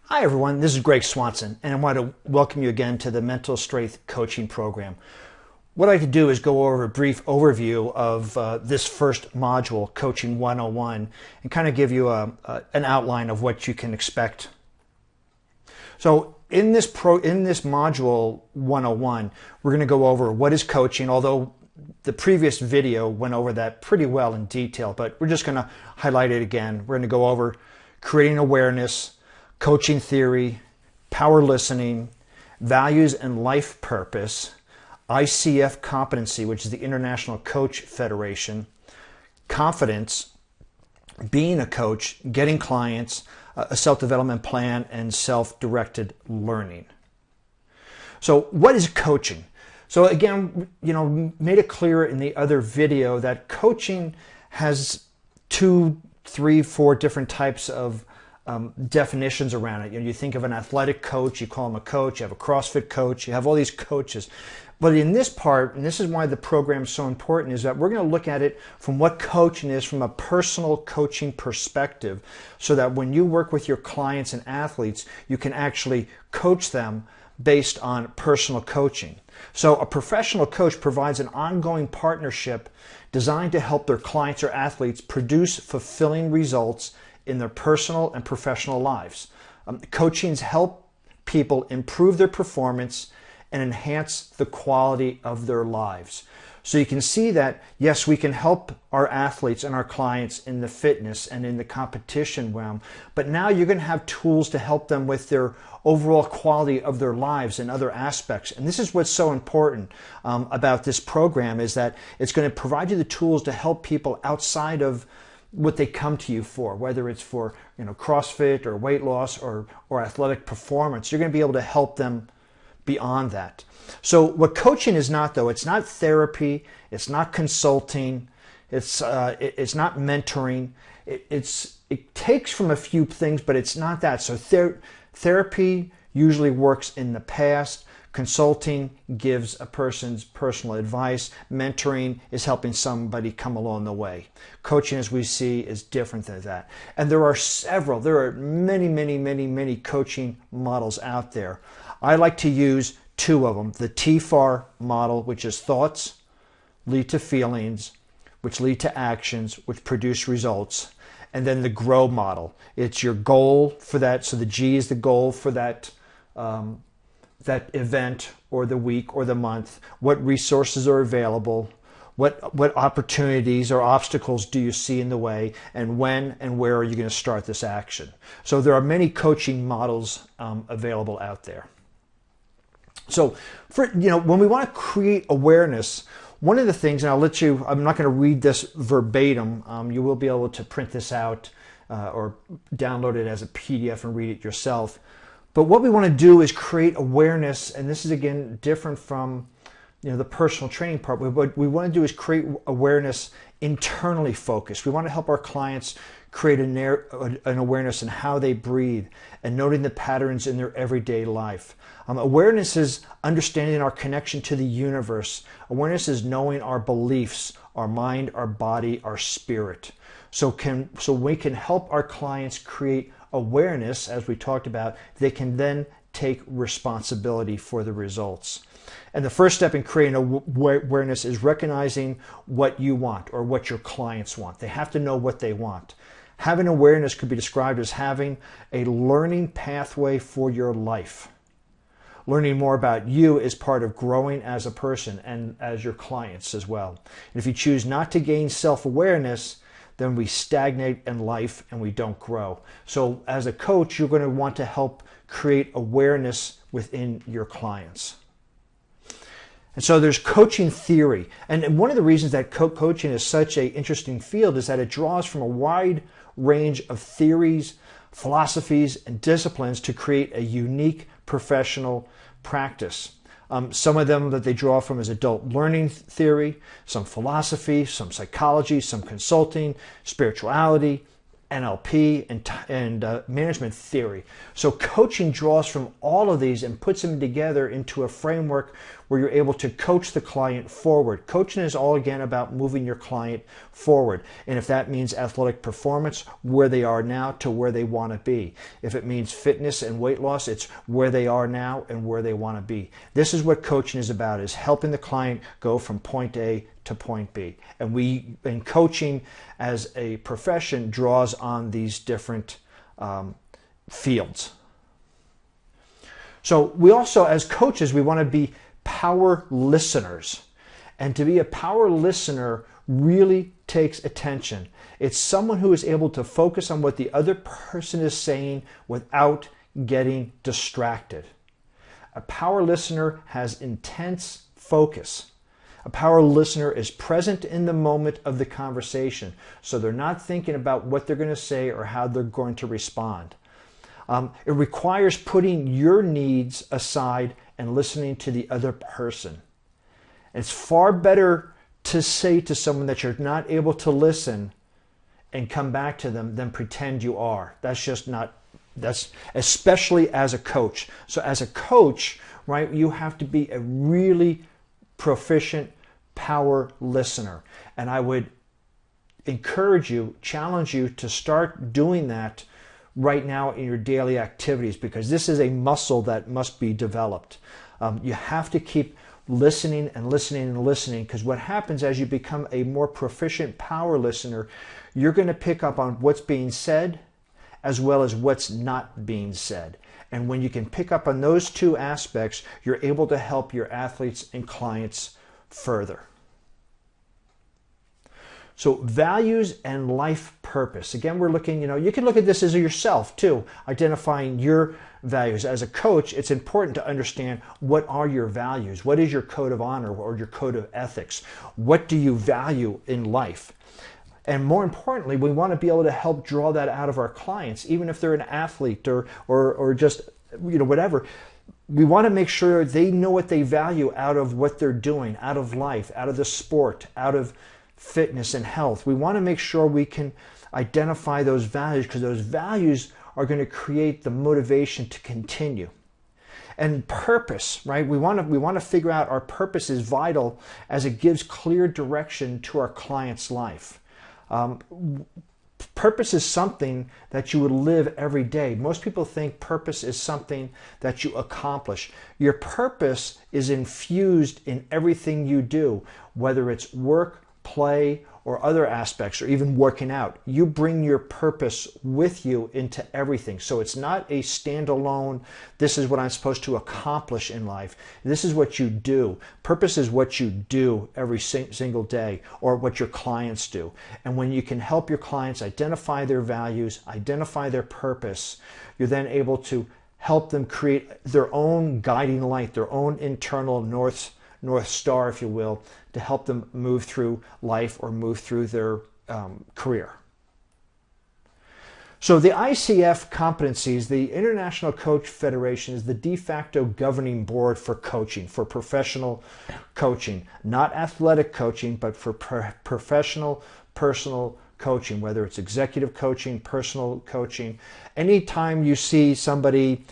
Hi everyone, this is Greg Swanson, and I want to welcome you again to the Mental Strength Coaching Program. What I like to do is go over a brief overview of this first module, Coaching 101, and kind of give you an outline of what you can expect. So in this module 101, we're going to go over what is coaching, although the previous video went over that pretty well in detail, but we're just going to highlight it again. We're going to go over creating awareness, coaching theory, power listening, values and life purpose, ICF competency, which is the International Coach Federation, confidence, being a coach, getting clients, a self-development plan, and self-directed learning. So what is coaching? So again, made it clear in the other video that coaching has 2, 3, 4 different types of definitions around it. You think of an athletic coach, you call him a coach, you have a CrossFit coach, you have all these coaches. But in this part, and this is why the program is so important, is that we're going to look at it from what coaching is from a personal coaching perspective, so that when you work with your clients and athletes, you can actually coach them based on personal coaching. So a professional coach provides an ongoing partnership designed to help their clients or athletes produce fulfilling results in their personal and professional lives. Coachings help people improve their performance and enhance the quality of their lives. So you can see that, yes, we can help our athletes and our clients in the fitness and in the competition realm, but now you're going to have tools to help them with their overall quality of their lives and other aspects. And this is what's so important about this program, is that it's going to provide you the tools to help people outside of what they come to you for, whether it's for CrossFit or weight loss or athletic performance. You're going to be able to help them beyond that. So what coaching is not, though, it's not therapy, it's not consulting, it's not mentoring. It takes from a few things, but it's not that. So therapy usually works in the past. Consulting gives a person's personal advice. Mentoring is helping somebody come along the way. Coaching, as we see, is different than that. And there are many coaching models out there. I like to use 2 of them. The TFAR model, which is thoughts lead to feelings, which lead to actions, which produce results. And then the GROW model. It's your goal for that. So the G is the goal for that event or the week or the month. What resources are available? What opportunities or obstacles do you see in the way? And when and where are you going to start this action? So there are many coaching models available out there. So when we want to create awareness, one of the things, and I'm not going to read this verbatim. You will be able to print this out or download it as a PDF and read it yourself. But what we want to do is create awareness, and this is again different from the personal training part. What we want to do is create awareness internally focused. We want to help our clients create an awareness in how they breathe and noting the patterns in their everyday life. Awareness is understanding our connection to the universe. Awareness is knowing our beliefs, our mind, our body, our spirit. So we can help our clients create awareness, as we talked about. They can then take responsibility for the results. And the first step in creating awareness is recognizing what you want or what your clients want. They have to know what they want. Having awareness could be described as having a learning pathway for your life. Learning more about you is part of growing as a person and as your clients as well. And if you choose not to gain self-awareness, then we stagnate in life and we don't grow. So as a coach, you're going to want to help create awareness within your clients. And so there's coaching theory. And one of the reasons that coaching is such an interesting field is that it draws from a wide range of theories, philosophies, and disciplines to create a unique professional practice. Some of them that they draw from is adult learning theory, some philosophy, some psychology, some consulting, spirituality, NLP, and management theory. So coaching draws from all of these and puts them together into a framework where you're able to coach the client forward. Coaching is all, again, about moving your client forward. And if that means athletic performance, where they are now to where they want to be. If it means fitness and weight loss, it's where they are now and where they want to be. This is what coaching is about, is helping the client go from point A to point B. And coaching as a profession draws on these different fields. So we also, as coaches, we want to be power listeners. And to be a power listener really takes attention. It's someone who is able to focus on what the other person is saying without getting distracted. A power listener has intense focus. A power listener is present in the moment of the conversation, so they're not thinking about what they're going to say or how they're going to respond. It requires putting your needs aside and listening to the other person. It's far better to say to someone that you're not able to listen and come back to them than pretend you are. That's especially as a coach. So as a coach, right, you have to be a really proficient power listener. And I would encourage you, challenge you to start doing that right now in your daily activities, because this is a muscle that must be developed. You have to keep listening and listening and listening, because what happens as you become a more proficient power listener, you're going to pick up on what's being said as well as what's not being said. And when you can pick up on those two aspects, you're able to help your athletes and clients further. So values and life purpose. Again, we're looking, you can look at this as yourself too, identifying your values. As a coach, it's important to understand what are your values? What is your code of honor or your code of ethics? What do you value in life? And more importantly, we want to be able to help draw that out of our clients, even if they're an athlete or just, whatever. We want to make sure they know what they value out of what they're doing, out of life, out of the sport, out of fitness and health. We want to make sure we can identify those values, because those values are going to create the motivation to continue. And purpose, right? We want to figure out our purpose is vital, as it gives clear direction to our client's life. Purpose is something that you would live every day. Most people think purpose is something that you accomplish. Your purpose is infused in everything you do, whether it's work, play, or other aspects, or even working out. You bring your purpose with you into everything. So it's not a standalone, this is what I'm supposed to accomplish in life. This is what you do. Purpose is what you do every single day, or what your clients do. And when you can help your clients identify their values, identify their purpose, you're then able to help them create their own guiding light, their own internal North Star, if you will, to help them move through life or move through their career. So the ICF competencies, the International Coach Federation, is the de facto governing board for coaching, for professional coaching, not athletic coaching, but for professional, personal coaching, whether it's executive coaching, personal coaching. Anytime you see somebody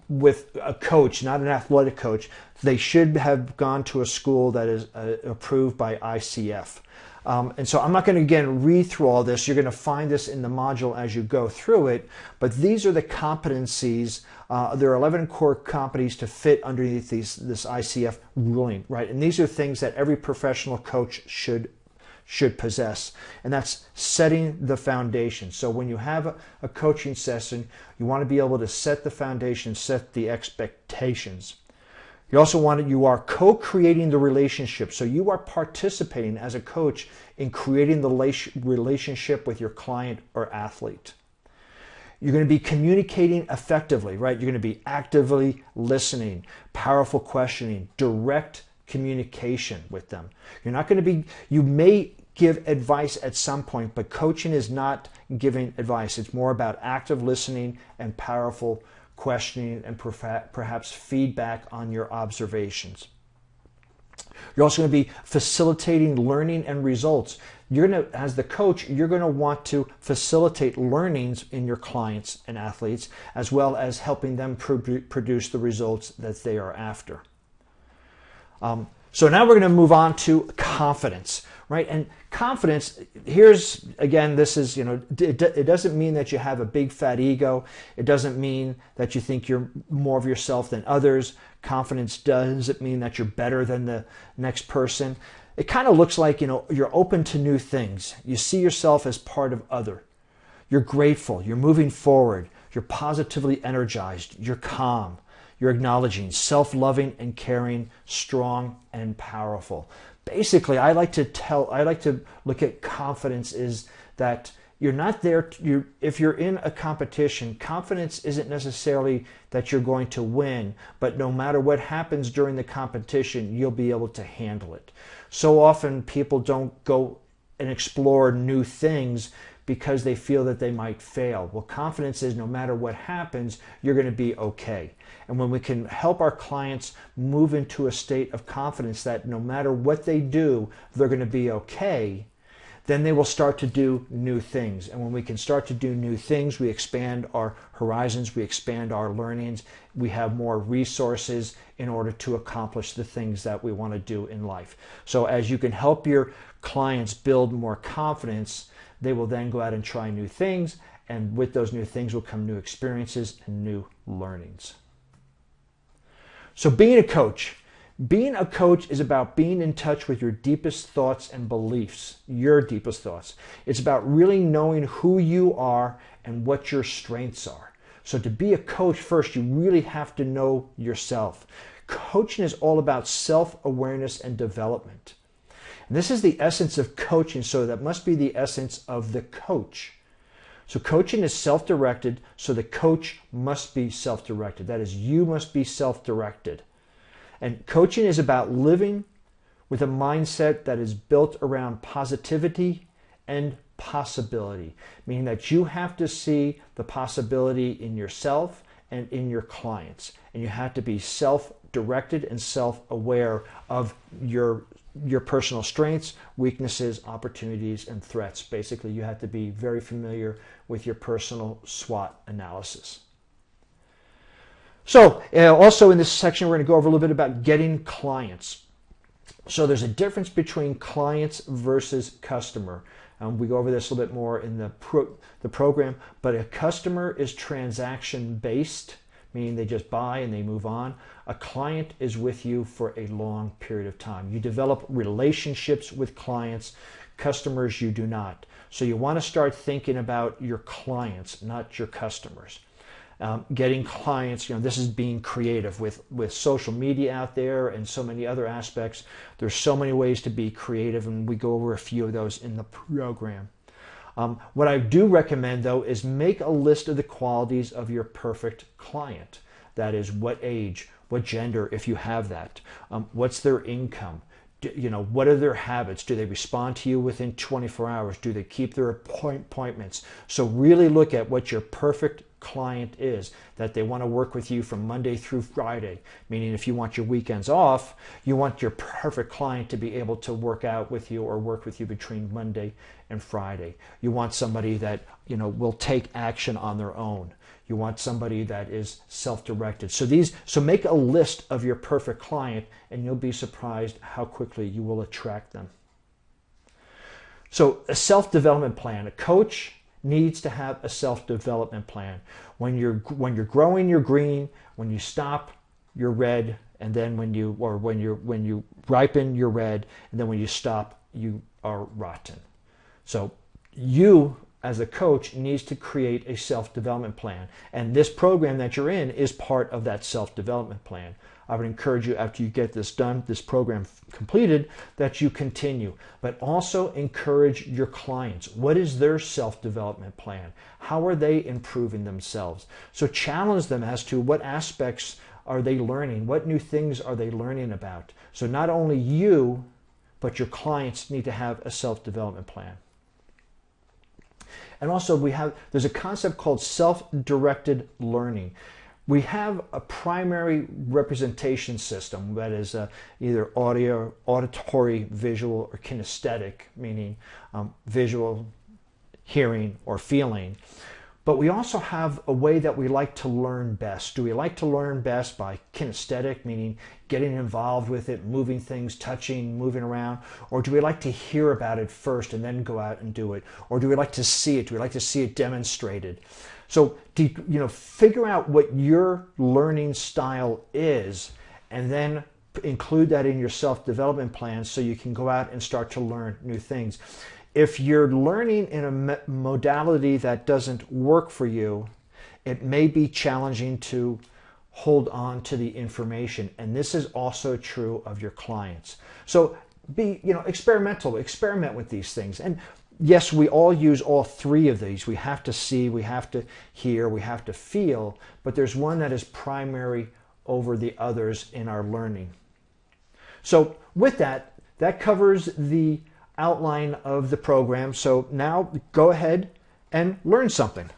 with a coach, not an athletic coach, they should have gone to a school that is approved by ICF. And so I'm not going to, again, read through all this. You're going to find this in the module as you go through it. But these are the competencies. There are 11 core competencies to fit underneath this ICF ruling, right? And these are things that every professional coach should possess, and that's setting the foundation. So when you have a coaching session, you want to be able to set the foundation, set the expectations. You are co-creating the relationship. So you are participating as a coach in creating the relationship with your client or athlete. You're going to be communicating effectively, right? You're going to be actively listening, powerful questioning, direct communication with them. You may give advice at some point, but coaching is not giving advice. It's more about active listening and powerful questioning and perhaps feedback on your observations. You're also going to be facilitating learning and results. You're going to, as the coach, you're going to want to facilitate learnings in your clients and athletes, as well as helping them produce the results that they are after. So now we're going to move on to confidence, right? And confidence, here's, again, this is, it doesn't mean that you have a big fat ego. It doesn't mean that you think you're more of yourself than others. Confidence doesn't mean that you're better than the next person. It kind of looks like, you're open to new things. You see yourself as part of other. You're grateful. You're moving forward. You're positively energized. You're calm. You're acknowledging, self-loving and caring, strong and powerful. Basically, I like to look at confidence is that you're not there, if you're in a competition, confidence isn't necessarily that you're going to win, but no matter what happens during the competition, you'll be able to handle it. So often people don't go and explore new things because they feel that they might fail. Well, confidence is no matter what happens, you're going to be okay. And when we can help our clients move into a state of confidence that no matter what they do, they're going to be okay, then they will start to do new things. And when we can start to do new things, we expand our horizons, we expand our learnings, we have more resources in order to accomplish the things that we want to do in life. So as you can help your clients build more confidence, they will then go out and try new things, and with those new things will come new experiences and new learnings. So being a coach is about being in touch with your deepest thoughts and beliefs, your deepest thoughts. It's about really knowing who you are and what your strengths are. So to be a coach, first, you really have to know yourself. Coaching is all about self-awareness and development. And this is the essence of coaching, so that must be the essence of the coach. So coaching is self-directed, so the coach must be self-directed. That is, you must be self-directed. And coaching is about living with a mindset that is built around positivity and possibility, meaning that you have to see the possibility in yourself and in your clients. And you have to be self-directed and self-aware of your personal strengths, weaknesses, opportunities, and threats. Basically, you have to be very familiar with your personal SWOT analysis. So also in this section, we're going to go over a little bit about getting clients. So there's a difference between clients versus customer. We go over this a little bit more in the program, but a customer is transaction-based, meaning they just buy and they move on. A client is with you for a long period of time. You develop relationships with clients. Customers, you do not. So you want to start thinking about your clients, not your customers. Getting clients, this is being creative with social media out there and so many other aspects. There's so many ways to be creative, and we go over a few of those in the program. What I do recommend, though, is make a list of the qualities of your perfect client. That is, what age, what gender, if you have that, what's their income, what are their habits? Do they respond to you within 24 hours? Do they keep their appointments? So really look at what your perfect client is, that they want to work with you from Monday through Friday, meaning if you want your weekends off, you want your perfect client to be able to work out with you or work with you between Monday and Friday. You want somebody that will take action on their own. You want somebody that is self-directed. So make a list of your perfect client, and you'll be surprised how quickly you will attract them. So a self-development plan. A coach needs to have a self-development plan. When you're growing, you're green. When you stop, you're red. And then when you ripen, you're red. And then when you stop, you are rotten. So you, as a coach, needs to create a self-development plan. And this program that you're in is part of that self-development plan. I would encourage you, after you get this done, this program completed, that you continue. But also encourage your clients. What is their self-development plan? How are they improving themselves? So challenge them as to what aspects are they learning? What new things are they learning about? So not only you, but your clients need to have a self-development plan. And also there's a concept called self-directed learning. We have a primary representation system that is either audio, auditory, visual, or kinesthetic, meaning visual, hearing, or feeling. But we also have a way that we like to learn best. Do we like to learn best by kinesthetic, meaning getting involved with it, moving things, touching, moving around? Or do we like to hear about it first and then go out and do it? Or do we like to see it? Do we like to see it demonstrated? So, figure out what your learning style is and then include that in your self-development plan so you can go out and start to learn new things. If you're learning in a modality that doesn't work for you, it may be challenging to hold on to the information. And this is also true of your clients. So be, experimental, experiment with these things. And yes, we all use all three of these. We have to see, we have to hear, we have to feel, but there's one that is primary over the others in our learning. So with that, that covers the outline of the program. So now go ahead and learn something.